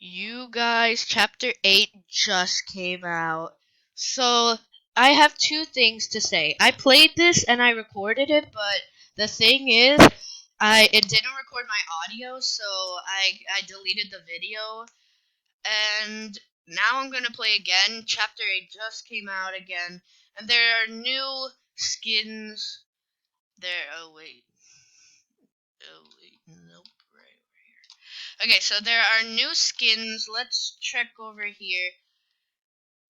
You guys, chapter 8 just came out. So, I have two things to say. I played this and I recorded it, but the thing is, it didn't record my audio, so I deleted the video. And now I'm gonna play again. Chapter 8 just came out again. And there are new skins. Oh wait. Nope, right over here. Okay, so there are new skins. Let's check over here.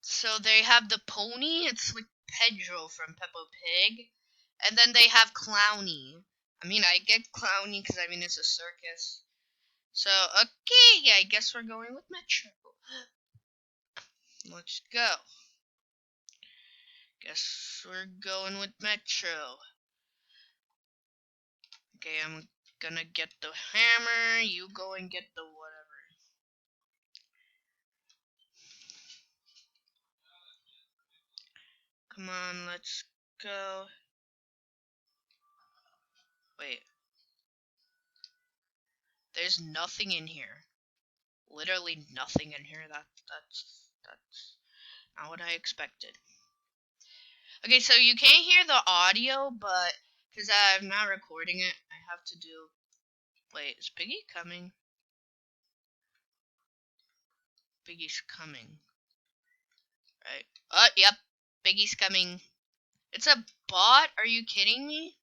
So they have the pony. It's like Pedro from Peppa Pig. And then they have Clowny. I mean, I get Clowny because, it's a circus. So, okay, yeah, I guess we're going with Metro. Let's go. Guess we're going with Metro. Okay, I'm gonna get the hammer. You go and get the whatever. Come on, let's go. Wait. There's nothing in here. Literally nothing in here. That's not what I expected. Okay, so you can't hear the audio, but because I'm not recording it, I have to do. Wait, is Piggy coming? Piggy's coming. Right. Oh, yep. Piggy's coming. It's a bot? Are you kidding me?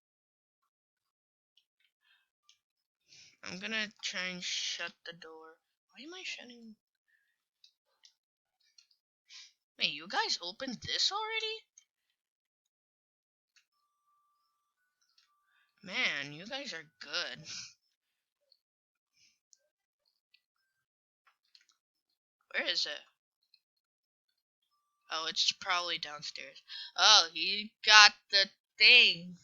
I'm gonna try and shut the door. Why am I shutting? Wait, you guys opened this already? Man, you guys are good. Where is it? Oh, it's probably downstairs. Oh, he got the thing.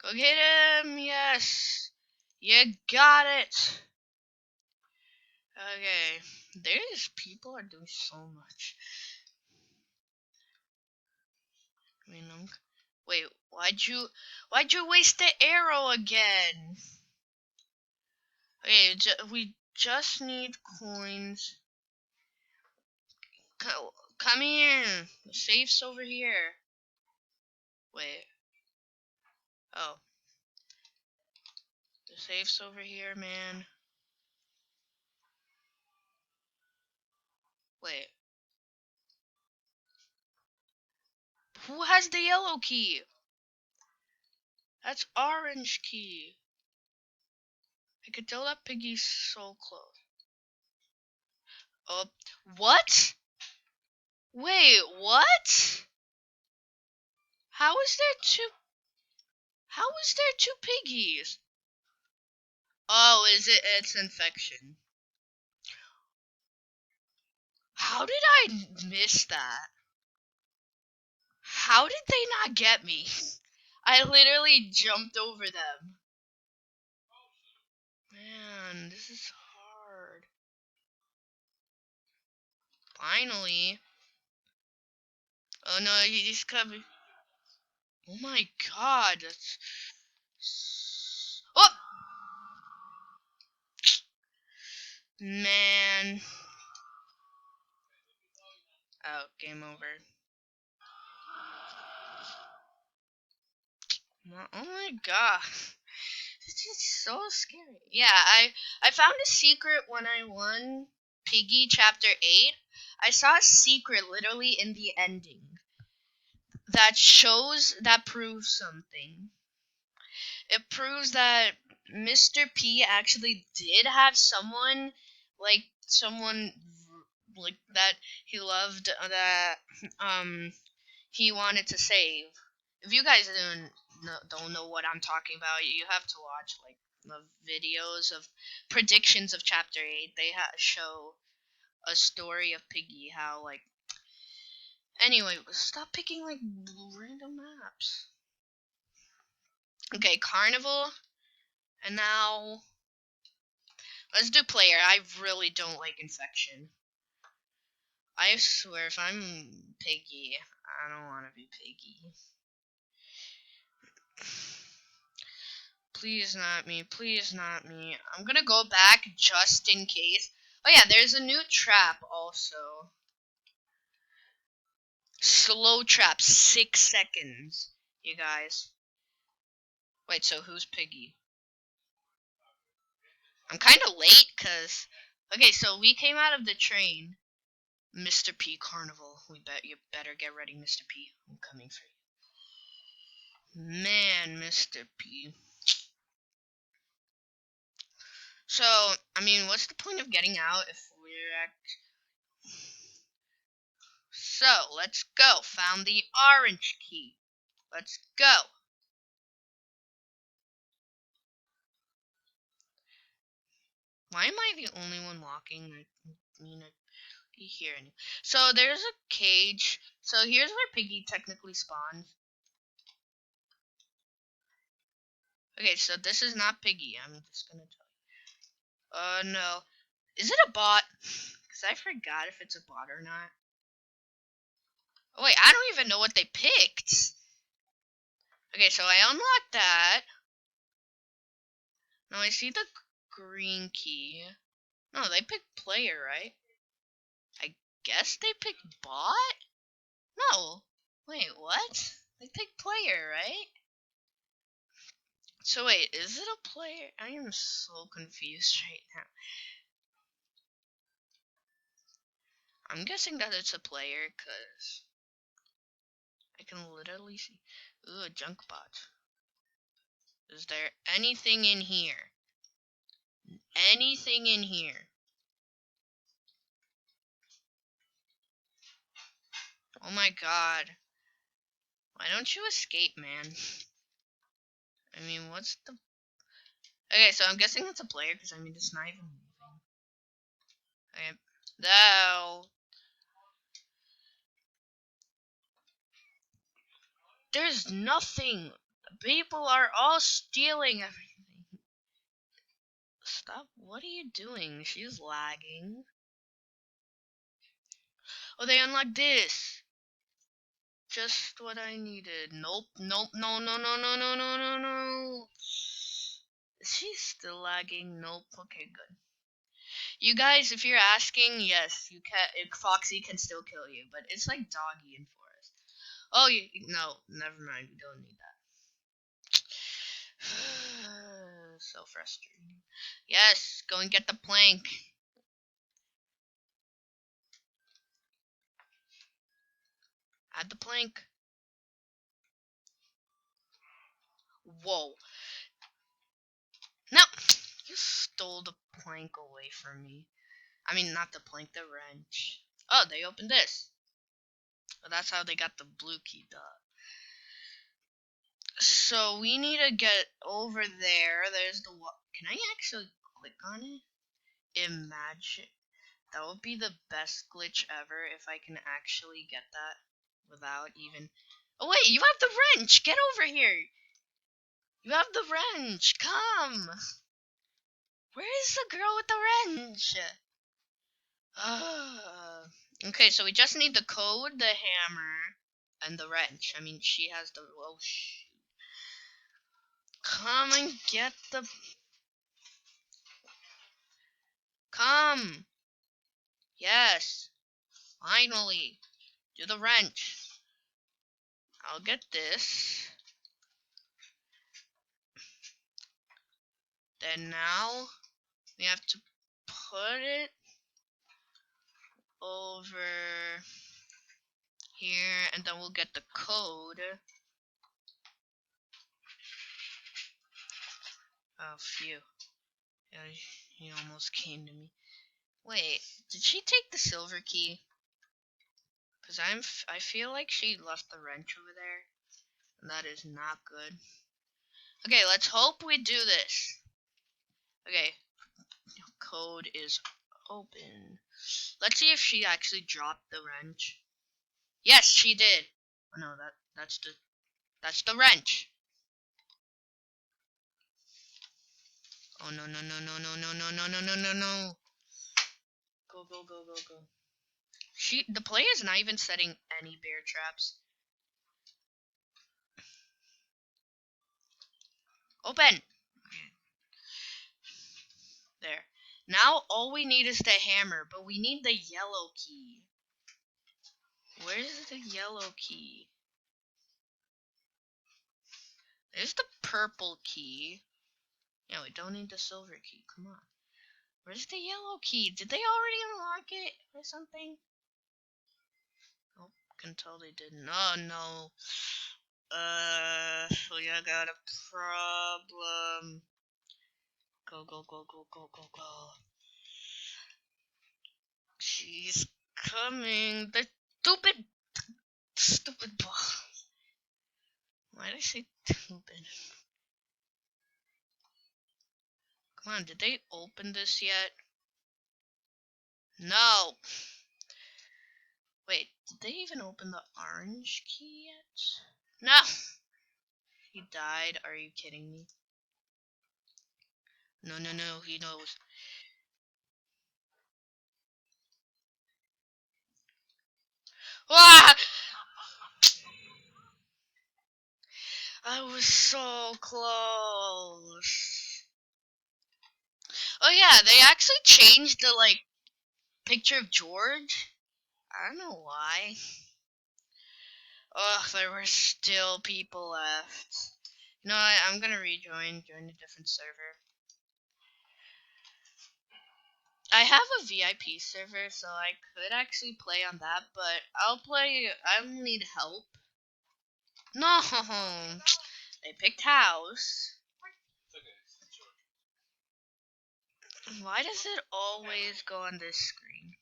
Go get him! Yes! You got it! Okay. These people are doing so much. Wait, why'd you waste the arrow again? Okay, we just need coins. Come here! The safe's over here. Wait. Oh. The safe's over here, man. Wait. Who has the yellow key? That's orange key. I could tell that Piggy's so close. Oh, what? Wait, what? How is there two? How is there two Piggies? Oh, is it? It's infection. How did I miss that? How did they not get me? I literally jumped over them. Man, this is hard. Finally. Oh no, he's coming. Oh my god, that's... Oh! Man. Oh, game over. Oh my god. This is so scary. Yeah, I found a secret when I won Piggy Chapter 8. I saw a secret literally in the ending that proves something. It proves that Mr. P actually did have someone like that he loved, that he wanted to save. If you guys don't know what I'm talking about, you have to watch like the videos of predictions of Chapter 8. They show a story of Piggy, how like... Anyway, stop picking like random maps. Okay, Carnival, and now let's do player. I really don't like infection. I swear, if I'm Piggy, I don't want to be Piggy. Please not me. Please not me. I'm gonna go back just in case. Oh yeah, there's a new trap also. Slow trap, 6 seconds. You guys. Wait, so who's Piggy? I'm kind of late, cause... Okay, so we came out of the train. Mr. P Carnival. You better get ready, Mr. P. I'm coming for you. Man, Mr. P. So, I mean, what's the point of getting out if we're at... So, let's go. Found the orange key. Let's go. Why am I the only one walking? I mean, I'd be here. So, there's a cage. So, here's where Piggy technically spawns. Okay, so this is not Piggy. I'm just gonna tell you. No. Is it a bot? Because I forgot if it's a bot or not. Oh, wait, I don't even know what they picked. Okay, so I unlocked that. Now I see the green key. No, they picked player, right? I guess they picked bot? No. Wait, what? They picked player, right? So wait, is it a player? I am so confused right now. I'm guessing that it's a player, because I can literally see... Ooh, a junk bot. Is there anything in here? Anything in here? Oh my god. Why don't you escape, man? I mean, what's the... Okay, so I'm guessing it's a player, because I mean, it's not even moving. Okay. No. There's nothing. People are all stealing everything. Stop. What are you doing? She's lagging. Oh, they unlocked this. Just what I needed. Nope. Nope. No, no, no, no, no, no, no, no. She's still lagging. Nope. Okay, good. You guys, if you're asking, yes, you can. Foxy can still kill you, but it's like Doggy in Forest. Oh, no, never mind. We don't need that. So frustrating. Yes, go and get the plank. Add the plank. Whoa. No! You stole the plank away from me. I mean, not the plank, the wrench. Oh, they opened this. Well, that's how they got the blue key, duh. So we need to get over there. There's the Can I actually click on it? Imagine. That would be the best glitch ever if I can actually get that without even... Oh wait, you have the wrench! Get over here! You have the wrench! Come! Where is the girl with the wrench? Okay, so we just need the code, the hammer, and the wrench. I mean, she has the... Oh, shoot. Come and get the... Come! Yes! Finally! Do the wrench. I'll get this. Then now, we have to put it over here, and then we'll get the code. Oh, phew. He almost came to me. Wait, did she take the silver key? Because I feel like she left the wrench over there. And that is not good. Okay, let's hope we do this. Okay, code is open. Let's see if she actually dropped the wrench. Yes, she did. Oh no, that's the wrench. Oh no no no no no no no no no no no no. Go go go go go. The player's not even setting any bear traps. Open. Now all we need is the hammer, but we need the yellow key. Where's the yellow key? There's the purple key. Yeah, we don't need the silver key. Come on. Where's the yellow key? Did they already unlock it or something? Oh, can tell they didn't. Oh no. We got a problem. Go, go, go, go, go, go, go. She's coming. The stupid ball. Why did I say stupid? Come on, did they open this yet? No. Wait, did they even open the orange key yet? No. He died. Are you kidding me? No, no, no. He knows. Ah! I was so close. Oh yeah, they actually changed the picture of George. I don't know why. Ugh, there were still people left. You know what? I'm gonna join a different server. I have a VIP server, so I could actually play on that, but I'll need help. No! They picked house. Why does it always go on this screen?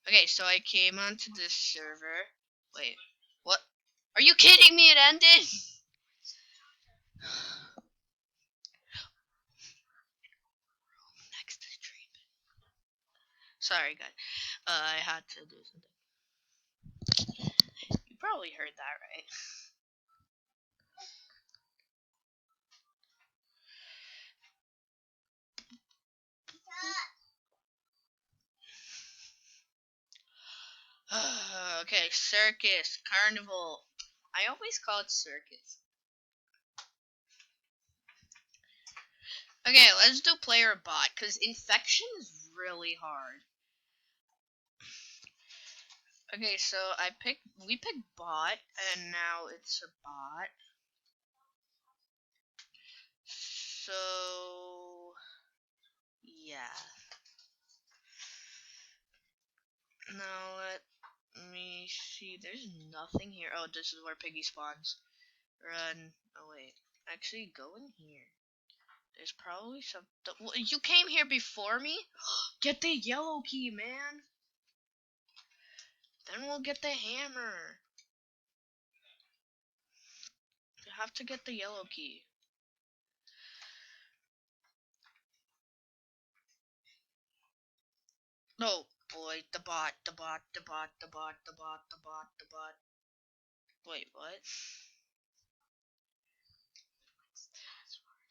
Okay, so I came onto this server. Wait, what? Are you kidding me? It ended? Next stream. Sorry, guys. I had to do something. You probably heard that, right? Okay, circus, carnival. I always call it circus. Okay, let's do player bot, because infection is really hard. Okay, so we picked bot, and now it's a bot. So, yeah. Now let me see, there's nothing here. Oh, this is where Piggy spawns. Run. Oh, wait. Actually, go in here. There's probably some... You came here before me? Get the yellow key, man. Then we'll get the hammer. You have to get the yellow key. No, boy, the bot. Wait, what?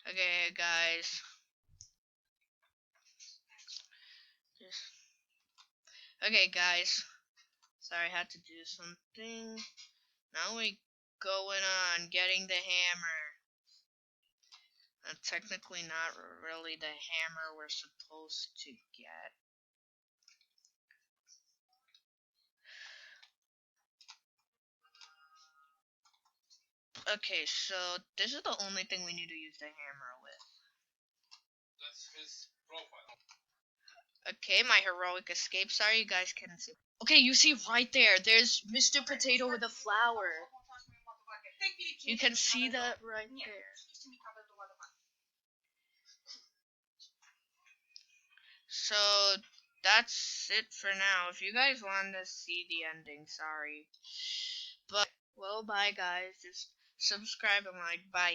Okay, guys. Okay, guys. Sorry, I had to do something. Now we going on getting the hammer. Technically not really the hammer we're supposed to get. Okay, so this is the only thing we need to use the hammer with. That's his profile. Okay, my heroic escape. Sorry you guys couldn't see. Okay, you see right there. There's Mr. Potato with a flower. You can see that right there. So that's it for now. If you guys want to see the ending, sorry. But well, bye guys. Just subscribe and like. Bye.